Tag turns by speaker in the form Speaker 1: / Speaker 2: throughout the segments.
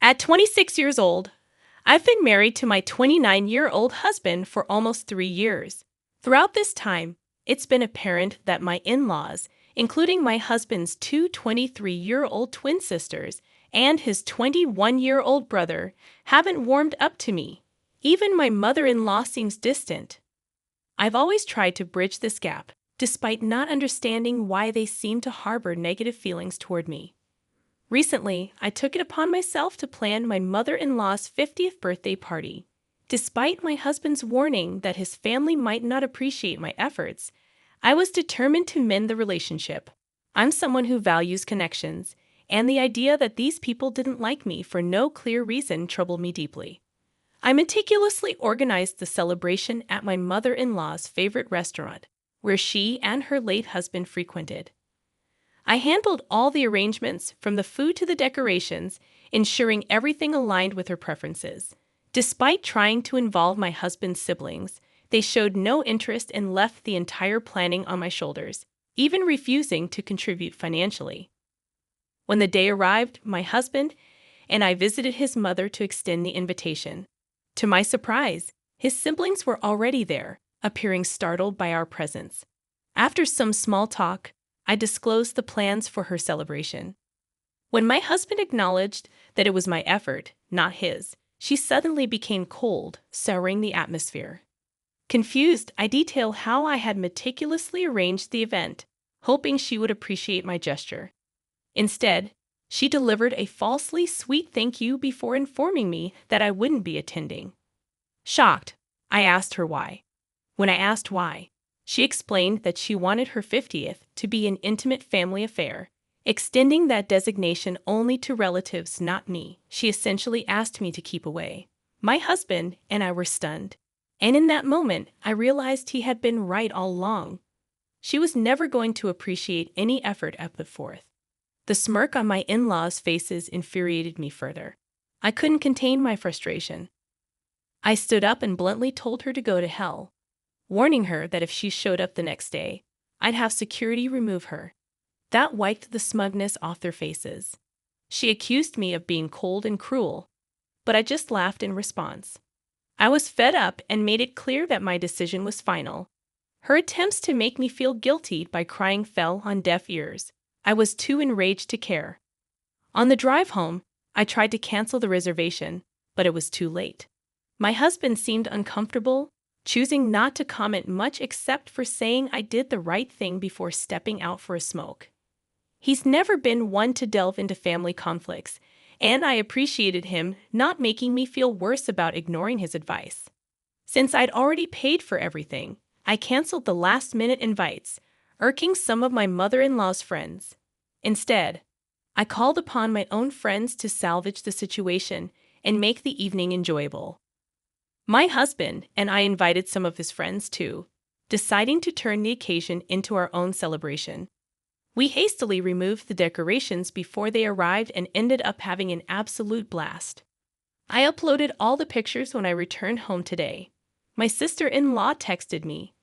Speaker 1: At 26 years old, I've been married to my 29-year-old husband for almost 3 years. Throughout this time, it's been apparent that my in-laws, including my husband's two 23-year-old twin sisters and his 21-year-old brother, haven't warmed up to me. Even my mother-in-law seems distant. I've always tried to bridge this gap, despite not understanding why they seem to harbor negative feelings toward me. Recently, I took it upon myself to plan my mother-in-law's 50th birthday party. Despite my husband's warning that his family might not appreciate my efforts, I was determined to mend the relationship. I'm someone who values connections, and the idea that these people didn't like me for no clear reason troubled me deeply. I meticulously organized the celebration at my mother-in-law's favorite restaurant, where she and her late husband frequented. I handled all the arrangements, from the food to the decorations, ensuring everything aligned with her preferences. Despite trying to involve my husband's siblings, they showed no interest and left the entire planning on my shoulders, even refusing to contribute financially. When the day arrived, my husband and I visited his mother to extend the invitation. To my surprise, his siblings were already there, appearing startled by our presence. After some small talk, I disclosed the plans for her celebration. When my husband acknowledged that it was my effort, not his, she suddenly became cold, souring the atmosphere. Confused, I detailed how I had meticulously arranged the event, hoping she would appreciate my gesture. Instead, she delivered a falsely sweet thank you before informing me that I wouldn't be attending. Shocked, I asked her why. When I asked why, she explained that she wanted her 50th to be an intimate family affair, extending that designation only to relatives, not me. She essentially asked me to keep away. My husband and I were stunned, and in that moment, I realized he had been right all along. She was never going to appreciate any effort I put forth. The smirk on my in-laws' faces infuriated me further. I couldn't contain my frustration. I stood up and bluntly told her to go to hell, warning her that if she showed up the next day, I'd have security remove her. That wiped the smugness off their faces. She accused me of being cold and cruel, but I just laughed in response. I was fed up and made it clear that my decision was final. Her attempts to make me feel guilty by crying fell on deaf ears. I was too enraged to care. On the drive home, I tried to cancel the reservation, but it was too late. My husband seemed uncomfortable, choosing not to comment much except for saying I did the right thing before stepping out for a smoke. He's never been one to delve into family conflicts, and I appreciated him not making me feel worse about ignoring his advice. Since I'd already paid for everything, I canceled the last-minute invites, irking some of my mother-in-law's friends. Instead, I called upon my own friends to salvage the situation and make the evening enjoyable. My husband and I invited some of his friends too, deciding to turn the occasion into our own celebration. We hastily removed the decorations before they arrived and ended up having an absolute blast. I uploaded all the pictures when I returned home today. My sister-in-law texted me,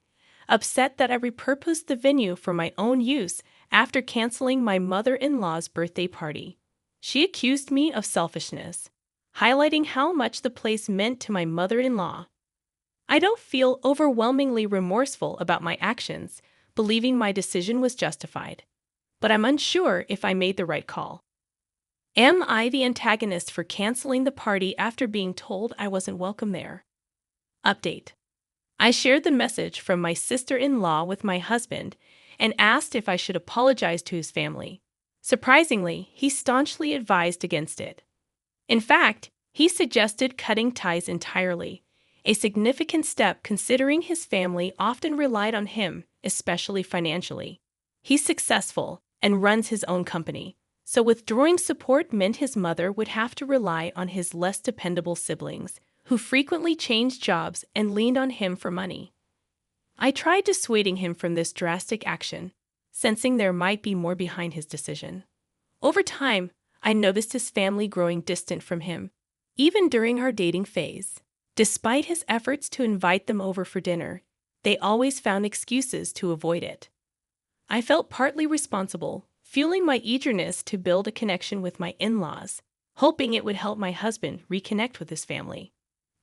Speaker 1: upset that I repurposed the venue for my own use after canceling my mother-in-law's birthday party. She accused me of selfishness, highlighting how much the place meant to my mother-in-law. I don't feel overwhelmingly remorseful about my actions, believing my decision was justified, but I'm unsure if I made the right call. Am I the antagonist for canceling the party after being told I wasn't welcome there? Update. I shared the message from my sister-in-law with my husband and asked if I should apologize to his family. Surprisingly, he staunchly advised against it. In fact, he suggested cutting ties entirely, a significant step considering his family often relied on him, especially financially. He's successful and runs his own company, so withdrawing support meant his mother would have to rely on his less dependable siblings, who frequently changed jobs and leaned on him for money. I tried dissuading him from this drastic action, sensing there might be more behind his decision. Over time, I noticed his family growing distant from him, even during our dating phase. Despite his efforts to invite them over for dinner, they always found excuses to avoid it. I felt partly responsible, fueling my eagerness to build a connection with my in-laws, hoping it would help my husband reconnect with his family.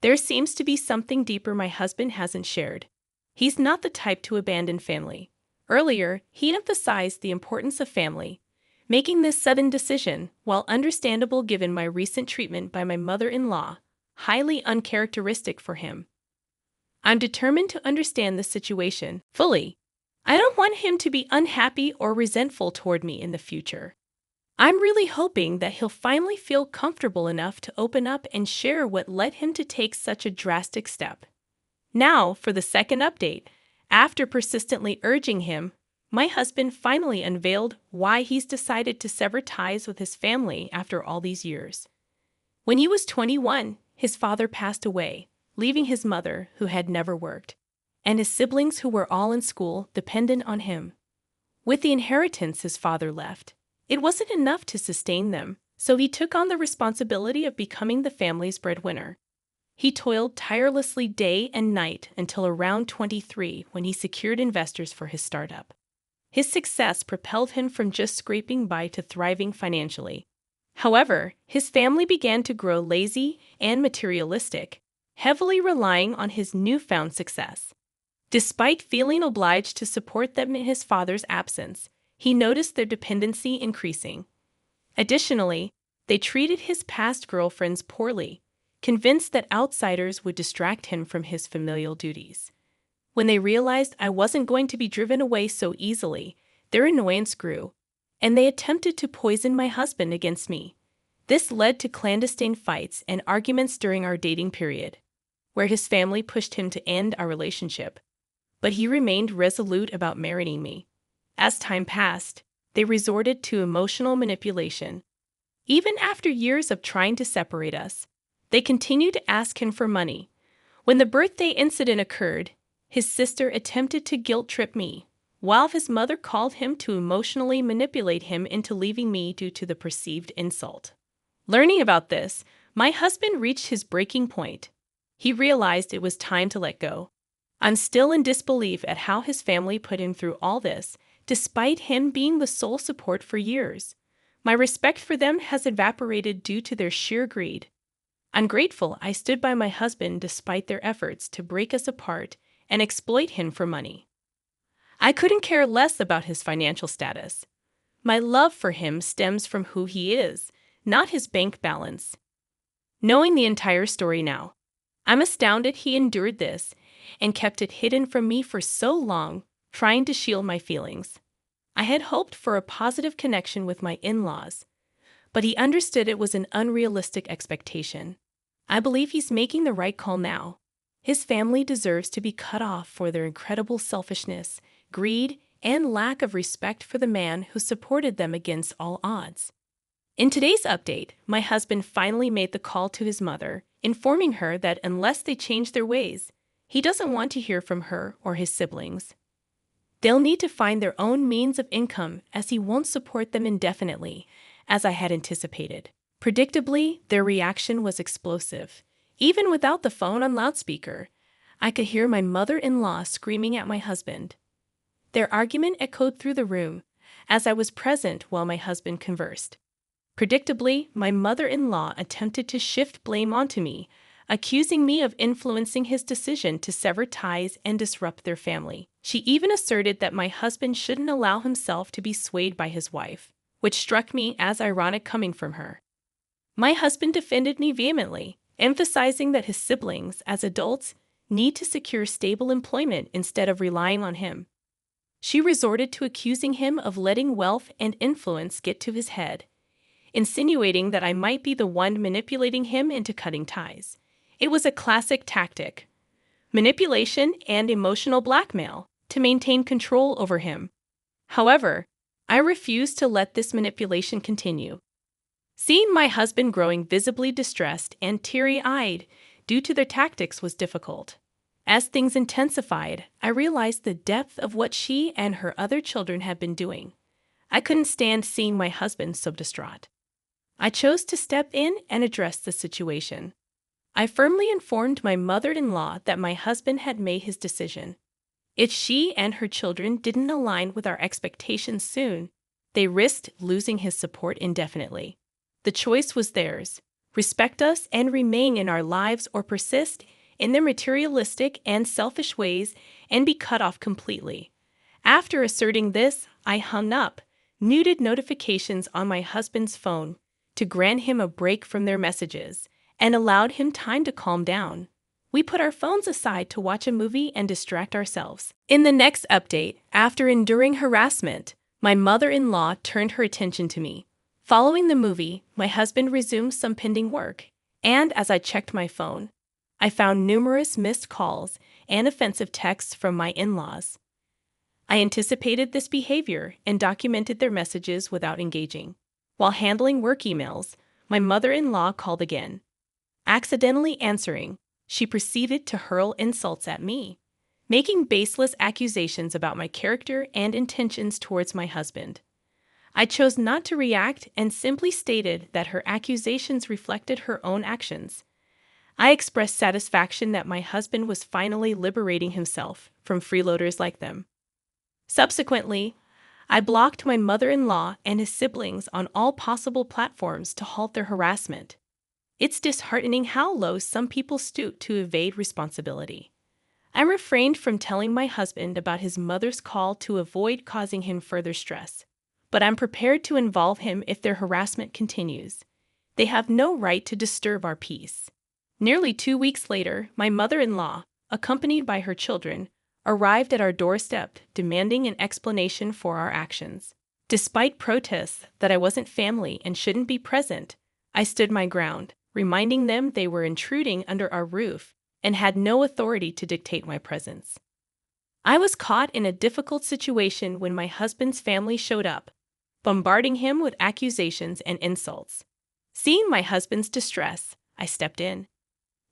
Speaker 1: There seems to be something deeper my husband hasn't shared. He's not the type to abandon family. Earlier, he emphasized the importance of family, making this sudden decision, while understandable given my recent treatment by my mother-in-law, highly uncharacteristic for him. I'm determined to understand the situation fully. I don't want him to be unhappy or resentful toward me in the future. I'm really hoping that he'll finally feel comfortable enough to open up and share what led him to take such a drastic step. Now, for the second update. After persistently urging him, my husband finally unveiled why he's decided to sever ties with his family after all these years. When he was 21, his father passed away, leaving his mother, who had never worked, and his siblings, who were all in school, dependent on him. With the inheritance his father left, it wasn't enough to sustain them, so he took on the responsibility of becoming the family's breadwinner. He toiled tirelessly day and night until around 23 when he secured investors for his startup. His success propelled him from just scraping by to thriving financially. However, his family began to grow lazy and materialistic, heavily relying on his newfound success. Despite feeling obliged to support them in his father's absence, he noticed their dependency increasing. Additionally, they treated his past girlfriends poorly, convinced that outsiders would distract him from his familial duties. When they realized I wasn't going to be driven away so easily, their annoyance grew, and they attempted to poison my husband against me. This led to clandestine fights and arguments during our dating period, where his family pushed him to end our relationship. But he remained resolute about marrying me. As time passed, they resorted to emotional manipulation. Even after years of trying to separate us, they continued to ask him for money. When the birthday incident occurred, his sister attempted to guilt-trip me, while his mother called him to emotionally manipulate him into leaving me due to the perceived insult. Learning about this, my husband reached his breaking point. He realized it was time to let go. I'm still in disbelief at how his family put him through all this, despite him being the sole support for years. My respect for them has evaporated due to their sheer greed. I'm grateful I stood by my husband despite their efforts to break us apart and exploit him for money. I couldn't care less about his financial status. My love for him stems from who he is, not his bank balance. Knowing the entire story now, I'm astounded he endured this and kept it hidden from me for so long, trying to shield my feelings. I had hoped for a positive connection with my in-laws, but he understood it was an unrealistic expectation. I believe he's making the right call now. His family deserves to be cut off for their incredible selfishness, greed, and lack of respect for the man who supported them against all odds. In today's update, my husband finally made the call to his mother, informing her that unless they change their ways, he doesn't want to hear from her or his siblings. They'll need to find their own means of income as he won't support them indefinitely, as I had anticipated. Predictably, their reaction was explosive. Even without the phone on loudspeaker, I could hear my mother-in-law screaming at my husband. Their argument echoed through the room, as I was present while my husband conversed. Predictably, my mother-in-law attempted to shift blame onto me, accusing me of influencing his decision to sever ties and disrupt their family. She even asserted that my husband shouldn't allow himself to be swayed by his wife, which struck me as ironic coming from her. My husband defended me vehemently, emphasizing that his siblings, as adults, need to secure stable employment instead of relying on him. She resorted to accusing him of letting wealth and influence get to his head, insinuating that I might be the one manipulating him into cutting ties. It was a classic tactic: manipulation and emotional blackmail to maintain control over him. However, I refused to let this manipulation continue. Seeing my husband growing visibly distressed and teary-eyed due to their tactics was difficult. As things intensified, I realized the depth of what she and her other children had been doing. I couldn't stand seeing my husband so distraught. I chose to step in and address the situation. I firmly informed my mother-in-law that my husband had made his decision. If she and her children didn't align with our expectations soon, they risked losing his support indefinitely. The choice was theirs: respect us and remain in our lives, or persist in their materialistic and selfish ways and be cut off completely. After asserting this, I hung up, muted notifications on my husband's phone to grant him a break from their messages, and allowed him time to calm down. We put our phones aside to watch a movie and distract ourselves. In the next update, after enduring harassment, my mother-in-law turned her attention to me. Following the movie, my husband resumed some pending work, and as I checked my phone, I found numerous missed calls and offensive texts from my in-laws. I anticipated this behavior and documented their messages without engaging. While handling work emails, my mother-in-law called again. Accidentally answering, she proceeded to hurl insults at me, making baseless accusations about my character and intentions towards my husband. I chose not to react and simply stated that her accusations reflected her own actions. I expressed satisfaction that my husband was finally liberating himself from freeloaders like them. Subsequently, I blocked my mother-in-law and his siblings on all possible platforms to halt their harassment. It's disheartening how low some people stoop to evade responsibility. I refrained from telling my husband about his mother's call to avoid causing him further stress, but I'm prepared to involve him if their harassment continues. They have no right to disturb our peace. Nearly 2 weeks later, my mother-in-law, accompanied by her children, arrived at our doorstep demanding an explanation for our actions. Despite protests that I wasn't family and shouldn't be present, I stood my ground, reminding them they were intruding under our roof and had no authority to dictate my presence. I was caught in a difficult situation when my husband's family showed up, bombarding him with accusations and insults. Seeing my husband's distress, I stepped in.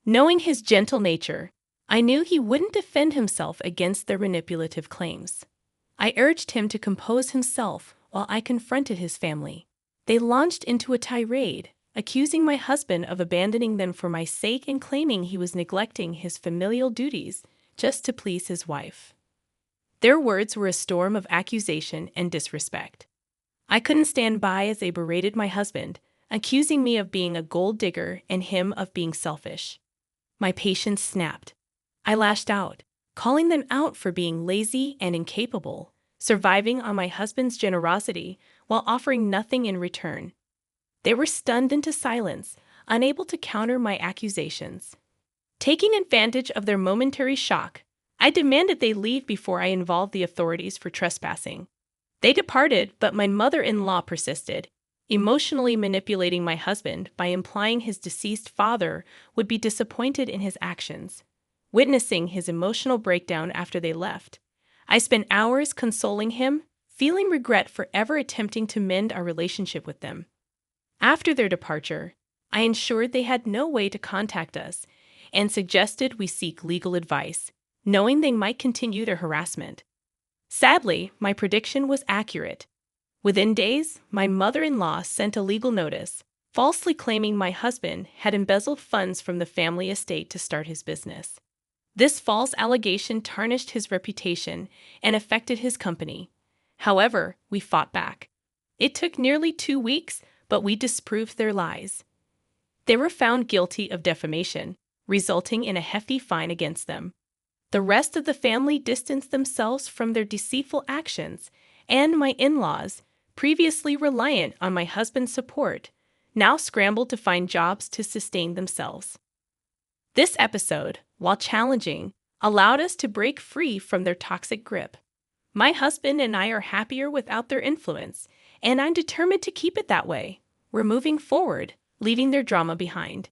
Speaker 1: Knowing his gentle nature, I knew he wouldn't defend himself against their manipulative claims. I urged him to compose himself while I confronted his family. They launched into a tirade, accusing my husband of abandoning them for my sake and claiming he was neglecting his familial duties just to please his wife. Their words were a storm of accusation and disrespect. I couldn't stand by as they berated my husband, accusing me of being a gold digger and him of being selfish. My patience snapped. I lashed out, calling them out for being lazy and incapable, surviving on my husband's generosity while offering nothing in return. They were stunned into silence, unable to counter my accusations. Taking advantage of their momentary shock, I demanded they leave before I involved the authorities for trespassing. They departed, but my mother-in-law persisted, emotionally manipulating my husband by implying his deceased father would be disappointed in his actions. Witnessing his emotional breakdown after they left, I spent hours consoling him, feeling regret for ever attempting to mend our relationship with them. After their departure, I ensured they had no way to contact us and suggested we seek legal advice, knowing they might continue their harassment. Sadly, my prediction was accurate. Within days, my mother-in-law sent a legal notice, falsely claiming my husband had embezzled funds from the family estate to start his business. This false allegation tarnished his reputation and affected his company. However, we fought back. It took nearly 2 weeks, but we disproved their lies. They were found guilty of defamation, resulting in a hefty fine against them. The rest of the family distanced themselves from their deceitful actions, and my in-laws, previously reliant on my husband's support, now scrambled to find jobs to sustain themselves. This episode, while challenging, allowed us to break free from their toxic grip. My husband and I are happier without their influence, and I'm determined to keep it that way. We're moving forward, leaving their drama behind.